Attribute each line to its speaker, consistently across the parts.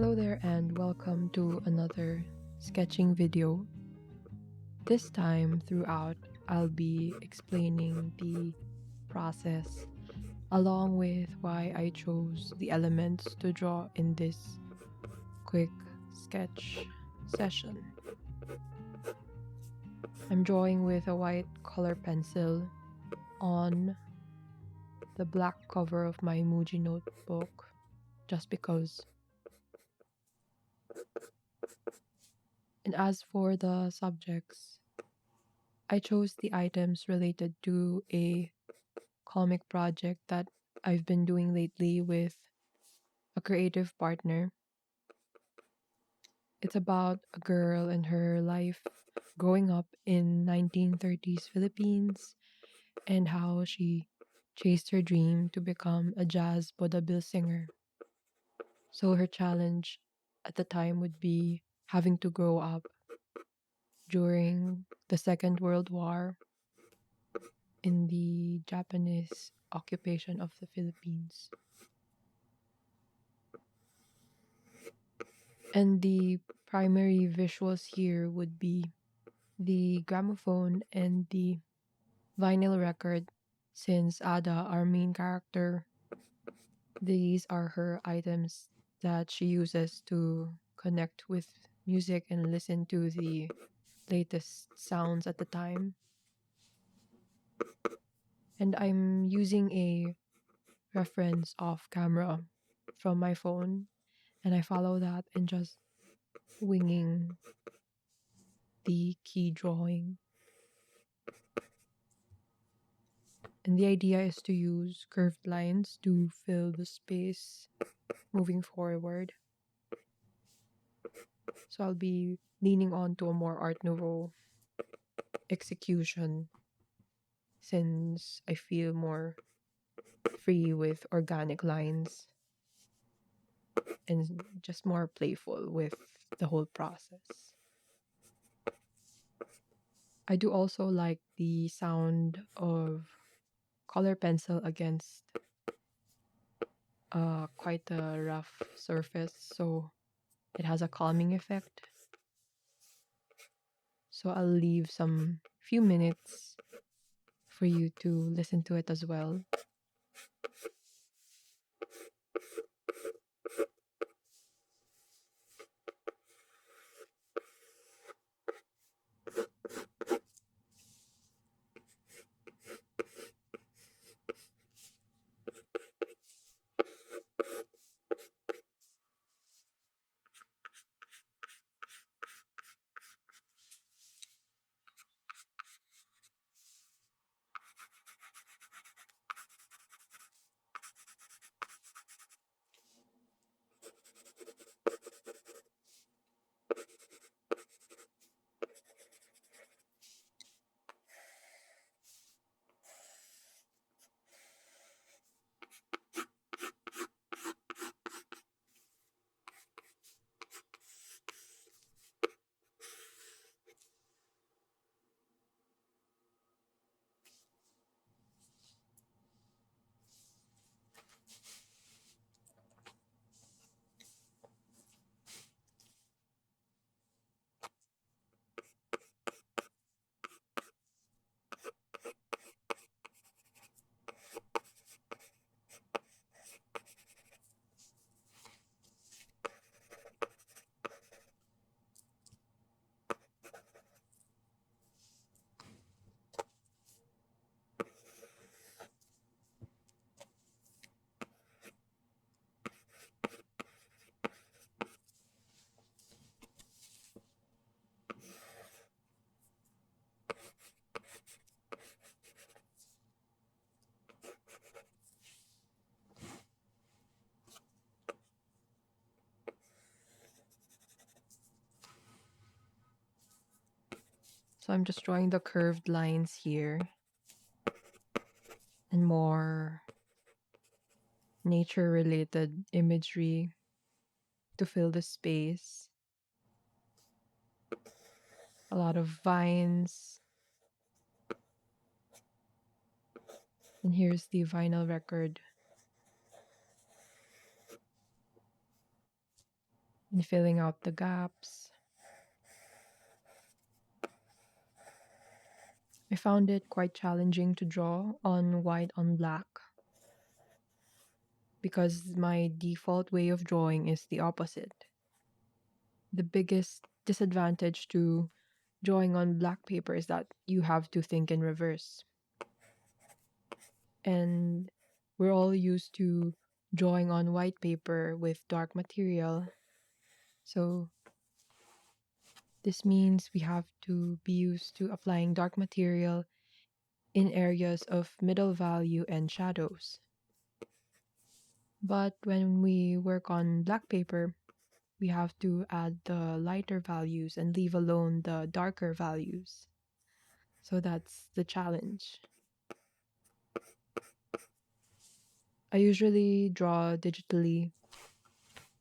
Speaker 1: Hello there and welcome to another sketching video. This time throughout, I'll be explaining the process along with why I chose the elements to draw in this quick sketch session. I'm drawing with a white color pencil on the black cover of my Muji notebook just because. And as for the subjects, I chose the items related to a comic project that I've been doing lately with a creative partner. It's about a girl and her life growing up in 1930s Philippines and how she chased her dream to become a jazz vaudeville singer. So her challenge at the time would be having to grow up during the Second World War in the Japanese occupation of the Philippines. And the primary visuals here would be the gramophone and the vinyl record. Since Ada, our main character, these are her items that she uses to connect with music and listen to the latest sounds at the time. And I'm using a reference off camera from my phone, and I follow that and just winging the key drawing. And the idea is to use curved lines to fill the space moving forward. So I'll be leaning on to a more Art Nouveau execution since I feel more free with organic lines and just more playful with the whole process. I do also like the sound of color pencil against quite a rough surface, so it has a calming effect. So I'll leave some few minutes for you to listen to it as well. So I'm just drawing the curved lines here and more nature related imagery to fill the space. A lot of vines. And here's the vinyl record. in filling out the gaps. I found it quite challenging to draw on white on black because my default way of drawing is the opposite. The biggest disadvantage to drawing on black paper is that you have to think in reverse. And we're all used to drawing on white paper with dark material. So this means we have to be used to applying dark material in areas of middle value and shadows. But when we work on black paper, we have to add the lighter values and leave alone the darker values. So that's the challenge. I usually draw digitally,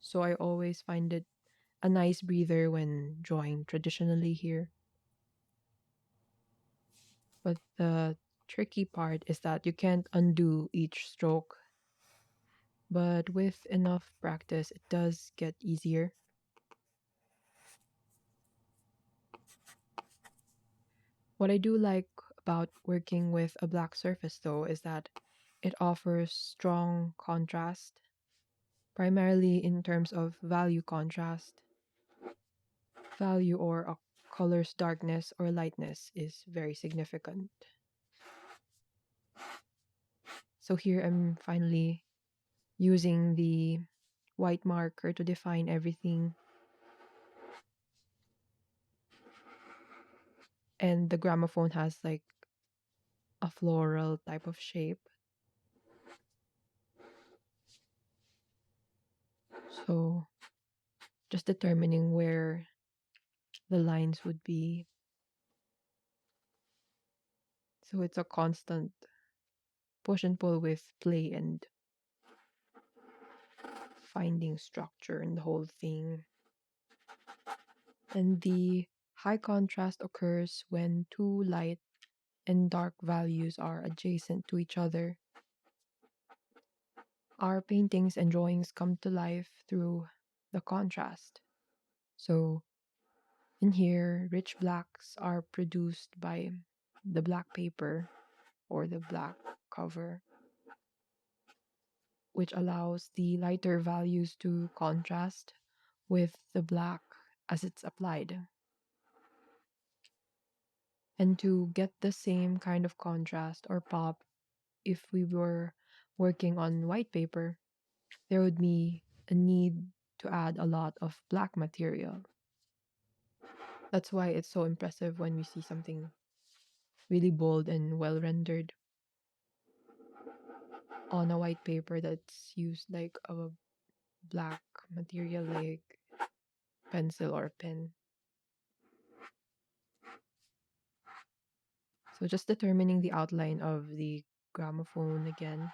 Speaker 1: so I always find it a nice breather when drawing traditionally here. But the tricky part is that you can't undo each stroke. But with enough practice, it does get easier. What I do like about working with a black surface, though, is that it offers strong contrast, primarily in terms of value contrast. Value or a color's darkness or lightness is very significant. So here I'm finally using the white marker to define everything. And the gramophone has like a floral type of shape. So just determining where the lines would be. So it's a constant push and pull with play and finding structure in the whole thing. And the high contrast occurs when two light and dark values are adjacent to each other. Our paintings and drawings come to life through the contrast. So in here, rich blacks are produced by the black paper or the black cover, which allows the lighter values to contrast with the black as it's applied. And to get the same kind of contrast or pop, if we were working on white paper, there would be a need to add a lot of black material. That's why it's so impressive when we see something really bold and well rendered on a white paper that's used like a black material like pencil or pen. So just determining the outline of the gramophone again.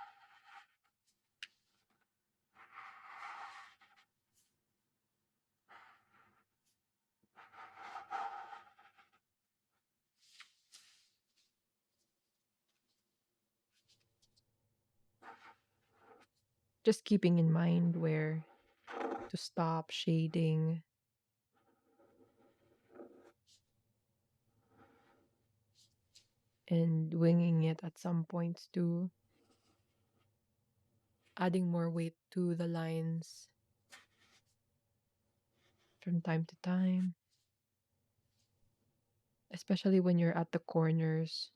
Speaker 1: Just keeping in mind where to stop shading and winging it at some points too. Adding more weight to the lines from time to time, especially when you're at the corners,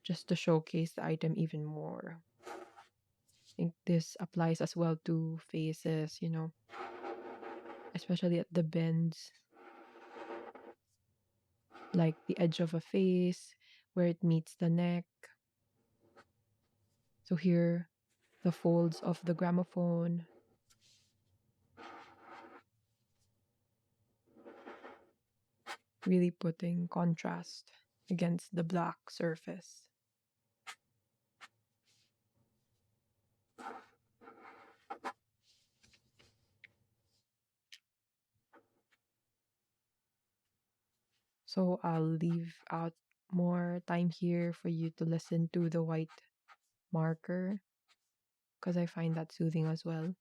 Speaker 1: just to showcase the item even more. I think this applies as well to faces, especially at the bends, like the edge of a face where it meets the neck. So here, the folds of the gramophone, really putting contrast against the black surface. So I'll leave out more time here for you to listen to the white marker because I find that soothing as well.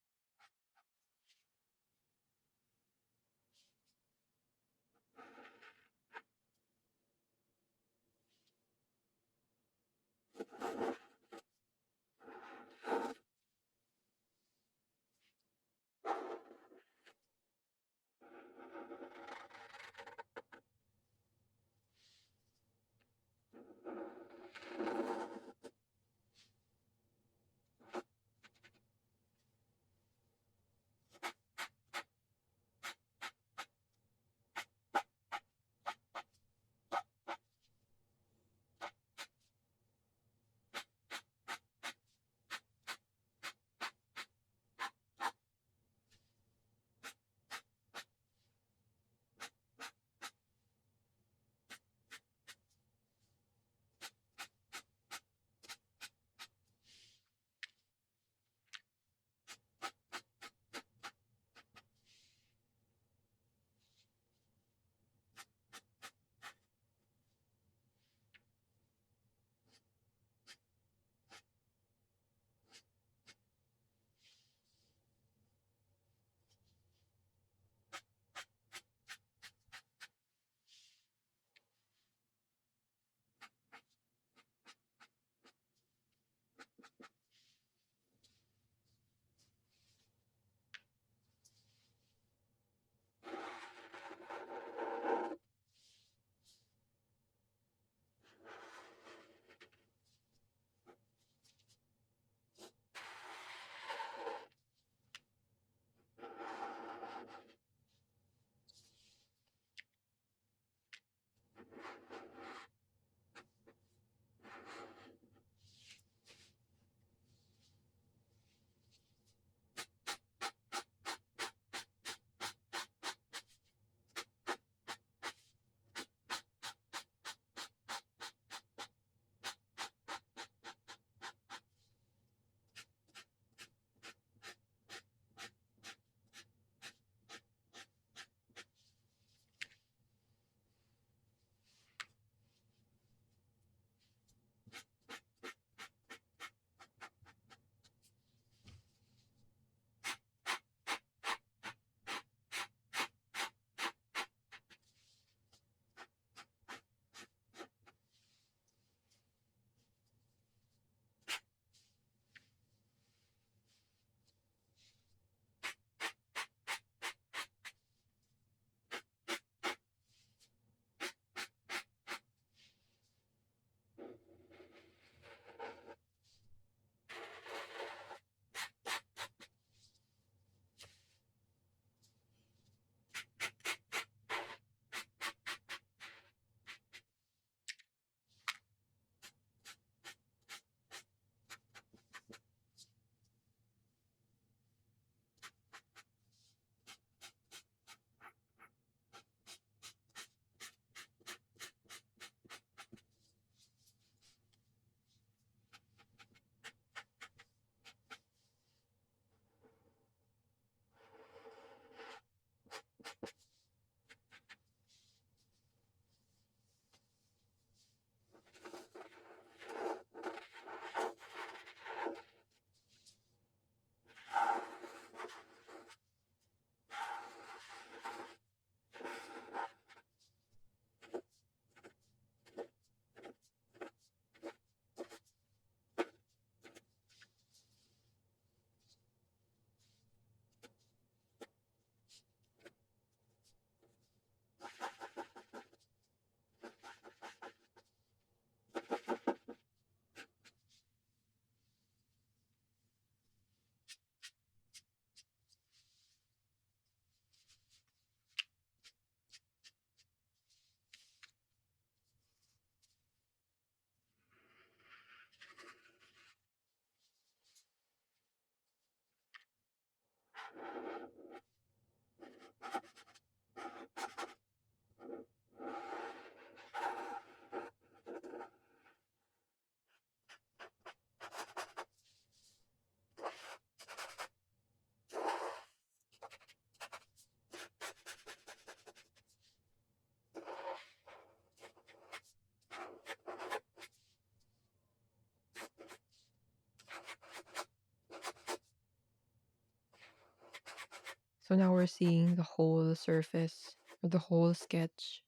Speaker 1: So now we're seeing the whole surface or the whole sketch,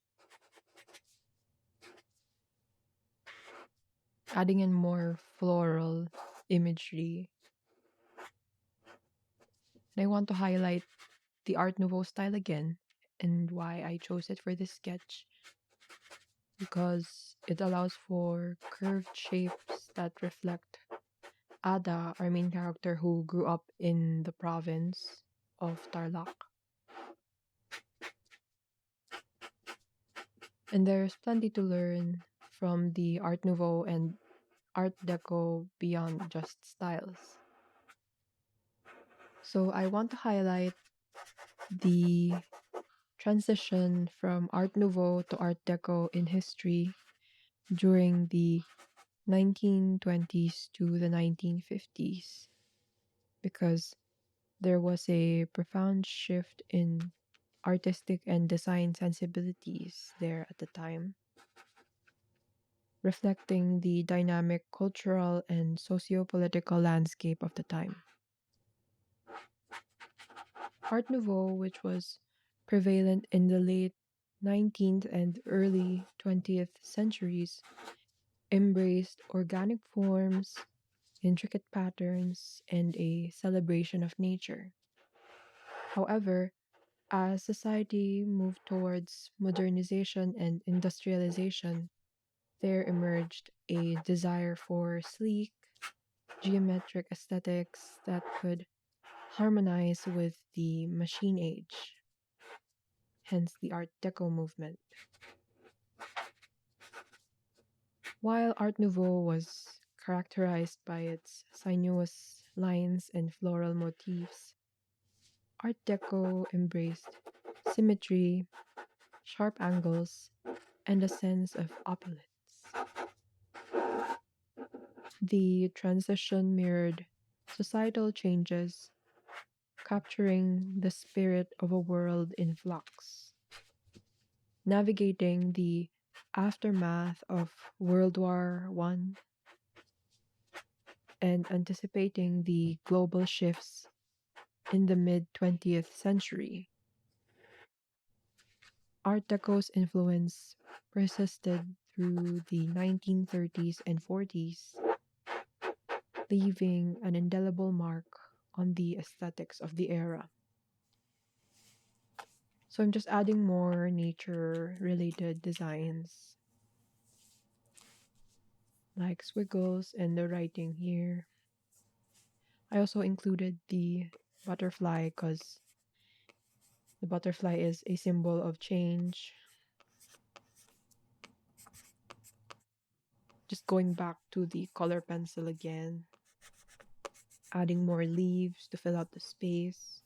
Speaker 1: adding in more floral imagery. And I want to highlight the Art Nouveau style again and why I chose it for this sketch because it allows for curved shapes that reflect Ada, our main character who grew up in the province of Tarlac. And there's plenty to learn from the Art Nouveau and Art Deco beyond just styles. So I want to highlight the transition from Art Nouveau to Art Deco in history during the 1920s to the 1950s because there was a profound shift in artistic and design sensibilities there at the time, reflecting the dynamic cultural and socio-political landscape of the time. Art Nouveau, which was prevalent in the late 19th and early 20th centuries, embraced organic forms, intricate patterns, and a celebration of nature. However, as society moved towards modernization and industrialization, there emerged a desire for sleek, geometric aesthetics that could harmonize with the machine age, hence the Art Deco movement. While Art Nouveau was characterized by its sinuous lines and floral motifs, Art Deco embraced symmetry, sharp angles, and a sense of opulence. The transition mirrored societal changes, capturing the spirit of a world in flux. Navigating the aftermath of World War I and anticipating the global shifts in the mid 20th century, Art Deco's influence persisted through the 1930s and 40s, leaving an indelible mark on the aesthetics of the era. So I'm just adding more nature related designs like squiggles and the writing here. I also included the butterfly because the butterfly is a symbol of change. Just going back to the color pencil again, adding more leaves to fill out the space,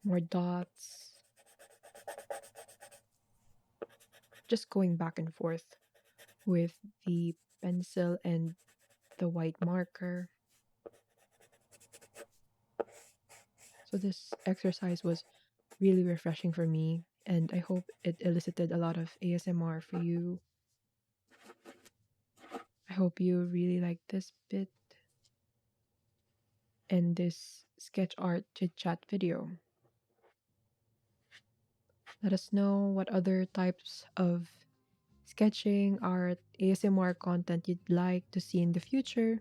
Speaker 1: more dots, just going back and forth with the pencil and the white marker. So this exercise was really refreshing for me, and I hope it elicited a lot of ASMR for you. I hope you really like this bit and this sketch art chit chat video. Let us know what other types of sketching, art, ASMR content you'd like to see in the future,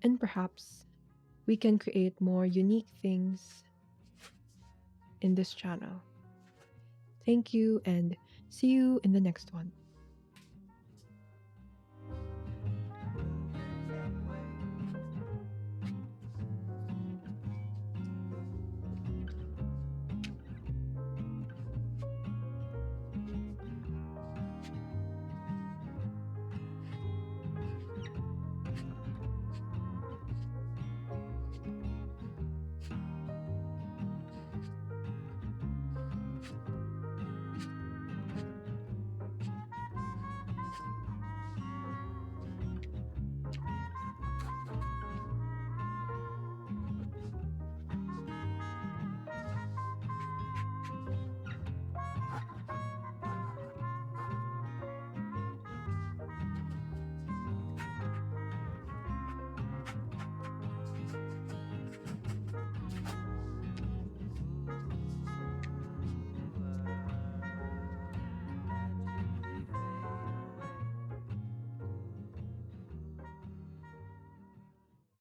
Speaker 1: and perhaps we can create more unique things in this channel. Thank you and see you in the next one.